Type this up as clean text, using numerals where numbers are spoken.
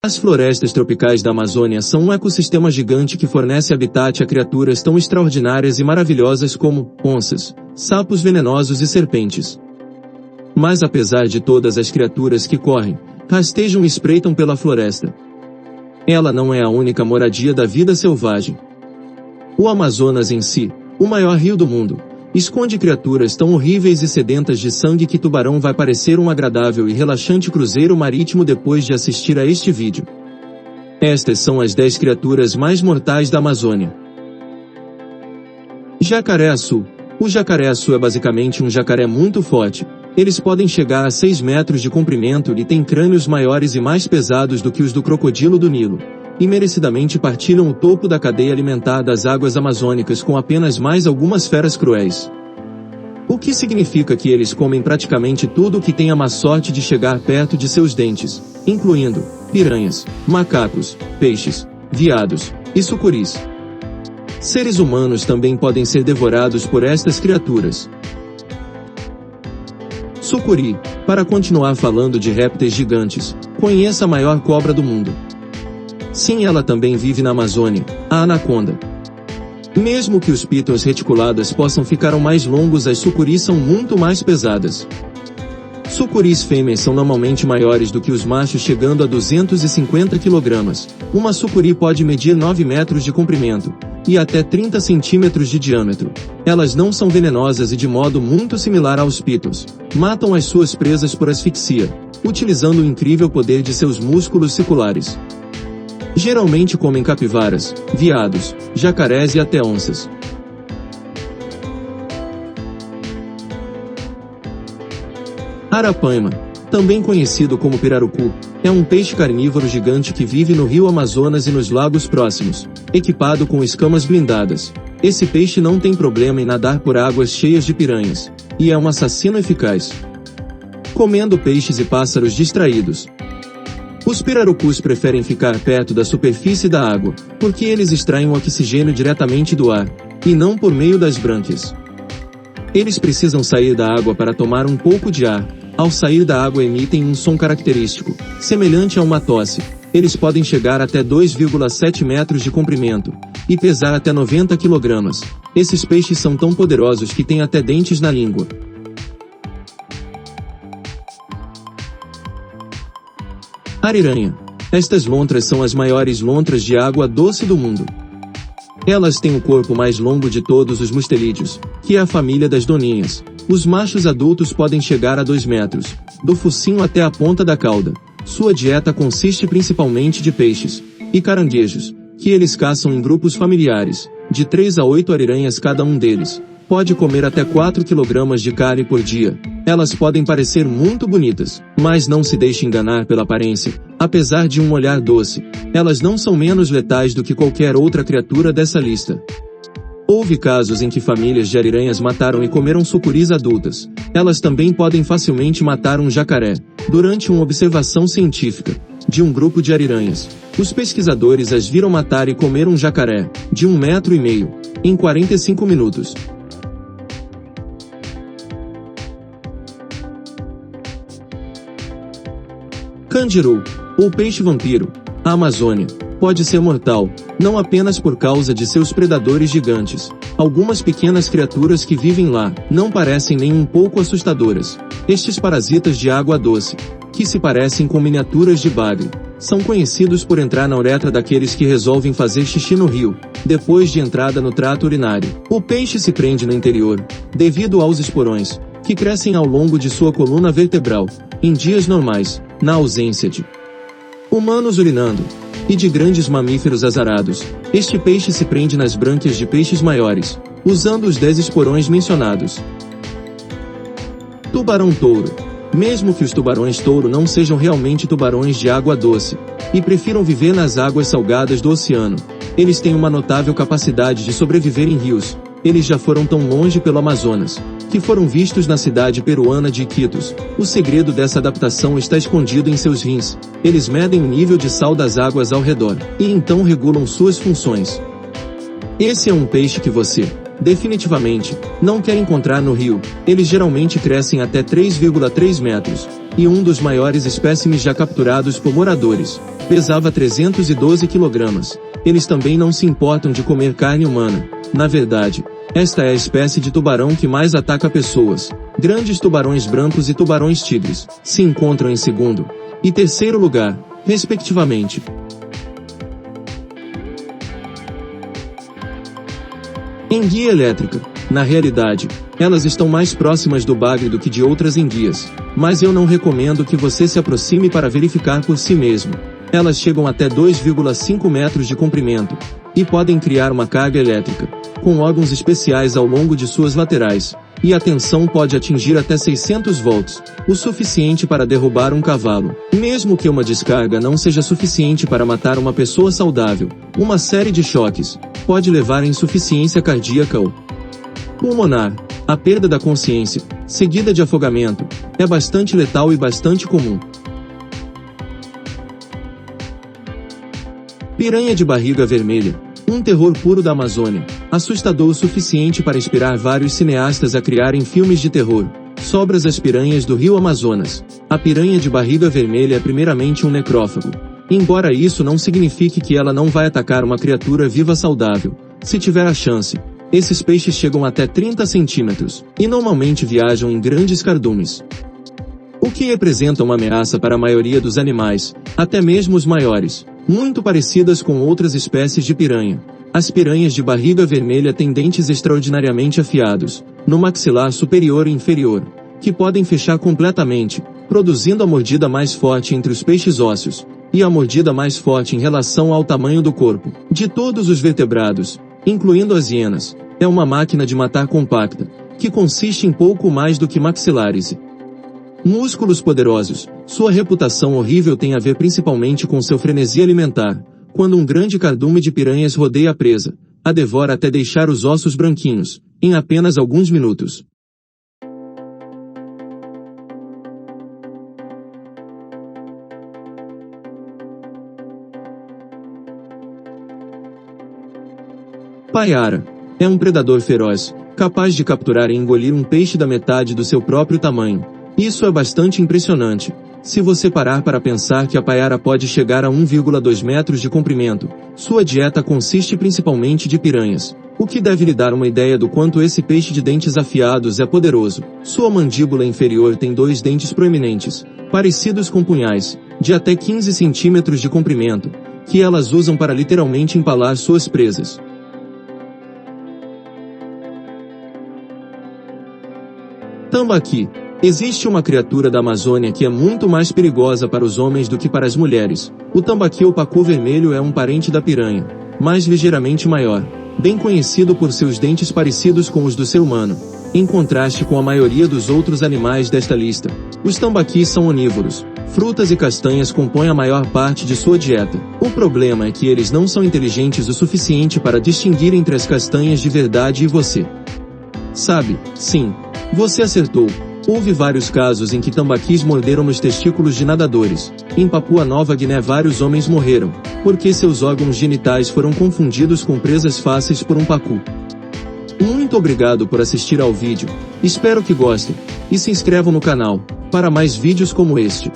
As florestas tropicais da Amazônia são um ecossistema gigante que fornece habitat a criaturas tão extraordinárias e maravilhosas como onças, sapos venenosos e serpentes. Mas apesar de todas as criaturas que correm, rastejam e espreitam pela floresta, ela não é a única moradia da vida selvagem. O Amazonas em si, o maior rio do mundo, esconde criaturas tão horríveis e sedentas de sangue que Tubarão vai parecer um agradável e relaxante cruzeiro marítimo depois de assistir a este vídeo. Estas são as 10 criaturas mais mortais da Amazônia. Jacaré-açu. O jacaré-açu é basicamente um jacaré muito forte. Eles podem chegar a 6 metros de comprimento e têm crânios maiores e mais pesados do que os do crocodilo do Nilo, e merecidamente partilham o topo da cadeia alimentar das águas amazônicas com apenas mais algumas feras cruéis. O que significa que eles comem praticamente tudo o que tem a má sorte de chegar perto de seus dentes, incluindo piranhas, macacos, peixes, veados e sucuris. Seres humanos também podem ser devorados por estas criaturas. Sucuri. Para continuar falando de répteis gigantes, conheça a maior cobra do mundo. Sim, ela também vive na Amazônia, a anaconda. Mesmo que os pitons reticuladas possam ficar mais longos, as sucuris são muito mais pesadas. Sucuris fêmeas são normalmente maiores do que os machos, chegando a 250 kg. Uma sucuri pode medir 9 metros de comprimento e até 30 centímetros de diâmetro. Elas não são venenosas e, de modo muito similar aos pitons, matam as suas presas por asfixia, utilizando o incrível poder de seus músculos circulares. Geralmente comem capivaras, veados, jacarés e até onças. Arapaima, também conhecido como pirarucu, é um peixe carnívoro gigante que vive no rio Amazonas e nos lagos próximos, equipado com escamas blindadas. Esse peixe não tem problema em nadar por águas cheias de piranhas, e é um assassino eficaz, comendo peixes e pássaros distraídos. Os pirarucus preferem ficar perto da superfície da água, porque eles extraem o oxigênio diretamente do ar, e não por meio das brânquias. Eles precisam sair da água para tomar um pouco de ar. Ao sair da água emitem um som característico, semelhante a uma tosse. Eles podem chegar até 2,7 metros de comprimento, e pesar até 90 kg. Esses peixes são tão poderosos que têm até dentes na língua. Ariranha. Estas lontras são as maiores lontras de água doce do mundo. Elas têm o corpo mais longo de todos os mustelídeos, que é a família das doninhas. Os machos adultos podem chegar a 2 metros, do focinho até a ponta da cauda. Sua dieta consiste principalmente de peixes e caranguejos, que eles caçam em grupos familiares, de 3 a 8 ariranhas cada um deles. Pode comer até 4 kg de carne por dia. Elas podem parecer muito bonitas, mas não se deixe enganar pela aparência. Apesar de um olhar doce, elas não são menos letais do que qualquer outra criatura dessa lista. Houve casos em que famílias de ariranhas mataram e comeram sucuris adultas. Elas também podem facilmente matar um jacaré. Durante uma observação científica de um grupo de ariranhas, os pesquisadores as viram matar e comer um jacaré, de 1,5 metro, em 45 minutos. Candiru, ou peixe vampiro. A Amazônia pode ser mortal, não apenas por causa de seus predadores gigantes. Algumas pequenas criaturas que vivem lá não parecem nem um pouco assustadoras. Estes parasitas de água doce, que se parecem com miniaturas de bagre, são conhecidos por entrar na uretra daqueles que resolvem fazer xixi no rio, depois de entrada no trato urinário. O peixe se prende no interior, devido aos esporões, que crescem ao longo de sua coluna vertebral, em dias normais, na ausência de humanos urinando, e de grandes mamíferos azarados. Este peixe se prende nas brânquias de peixes maiores, usando os 10 esporões mencionados. Tubarão-touro. Mesmo que os tubarões-touro não sejam realmente tubarões de água doce, e prefiram viver nas águas salgadas do oceano, eles têm uma notável capacidade de sobreviver em rios. Eles já foram tão longe pelo Amazonas, que foram vistos na cidade peruana de Iquitos. O segredo dessa adaptação está escondido em seus rins. Eles medem o nível de sal das águas ao redor, e então regulam suas funções. Esse é um peixe que você definitivamente, não quer encontrar no rio. Eles geralmente crescem até 3,3 metros, e um dos maiores espécimes já capturados por moradores pesava 312 kg. Eles também não se importam de comer carne humana. Na verdade, esta é a espécie de tubarão que mais ataca pessoas. Grandes tubarões brancos e tubarões tigres se encontram em segundo e terceiro lugar, respectivamente. Enguia elétrica. Na realidade, elas estão mais próximas do bagre do que de outras enguias, mas eu não recomendo que você se aproxime para verificar por si mesmo. Elas chegam até 2,5 metros de comprimento e podem criar uma carga elétrica, com órgãos especiais ao longo de suas laterais, e a tensão pode atingir até 600 volts, o suficiente para derrubar um cavalo. Mesmo que uma descarga não seja suficiente para matar uma pessoa saudável, uma série de choques pode levar à insuficiência cardíaca ou pulmonar. A perda da consciência, seguida de afogamento, é bastante letal e bastante comum. Piranha de barriga vermelha, um terror puro da Amazônia, assustador o suficiente para inspirar vários cineastas a criarem filmes de terror. Sobras as piranhas do rio Amazonas. A piranha de barriga vermelha é primeiramente um necrófago. Embora isso não signifique que ela não vai atacar uma criatura viva saudável, se tiver a chance. Esses peixes chegam até 30 centímetros, e normalmente viajam em grandes cardumes, o que representa uma ameaça para a maioria dos animais, até mesmo os maiores, muito parecidas com outras espécies de piranha. As piranhas de barriga vermelha têm dentes extraordinariamente afiados, no maxilar superior e inferior, que podem fechar completamente, produzindo a mordida mais forte entre os peixes ósseos, e a mordida mais forte em relação ao tamanho do corpo. De todos os vertebrados, incluindo as hienas, é uma máquina de matar compacta, que consiste em pouco mais do que maxilares e músculos poderosos. Sua reputação horrível tem a ver principalmente com seu frenesi alimentar. Quando um grande cardume de piranhas rodeia a presa, a devora até deixar os ossos branquinhos, em apenas alguns minutos. Paiara. É um predador feroz, capaz de capturar e engolir um peixe da metade do seu próprio tamanho. Isso é bastante impressionante, se você parar para pensar que a paiara pode chegar a 1,2 metros de comprimento. Sua dieta consiste principalmente de piranhas, o que deve lhe dar uma ideia do quanto esse peixe de dentes afiados é poderoso. Sua mandíbula inferior tem 2 dentes proeminentes, parecidos com punhais, de até 15 centímetros de comprimento, que elas usam para literalmente empalar suas presas. Tambaqui. Existe uma criatura da Amazônia que é muito mais perigosa para os homens do que para as mulheres. O tambaqui ou pacu vermelho é um parente da piranha, mas ligeiramente maior, bem conhecido por seus dentes parecidos com os do ser humano. Em contraste com a maioria dos outros animais desta lista, os tambaquis são onívoros. Frutas e castanhas compõem a maior parte de sua dieta. O problema é que eles não são inteligentes o suficiente para distinguir entre as castanhas de verdade e você. Sabe, sim, você acertou. Houve vários casos em que tambaquis morderam nos testículos de nadadores. Em Papua Nova Guiné vários homens morreram, porque seus órgãos genitais foram confundidos com presas fáceis por um pacu. Muito obrigado por assistir ao vídeo, espero que gostem, e se inscrevam no canal, para mais vídeos como este.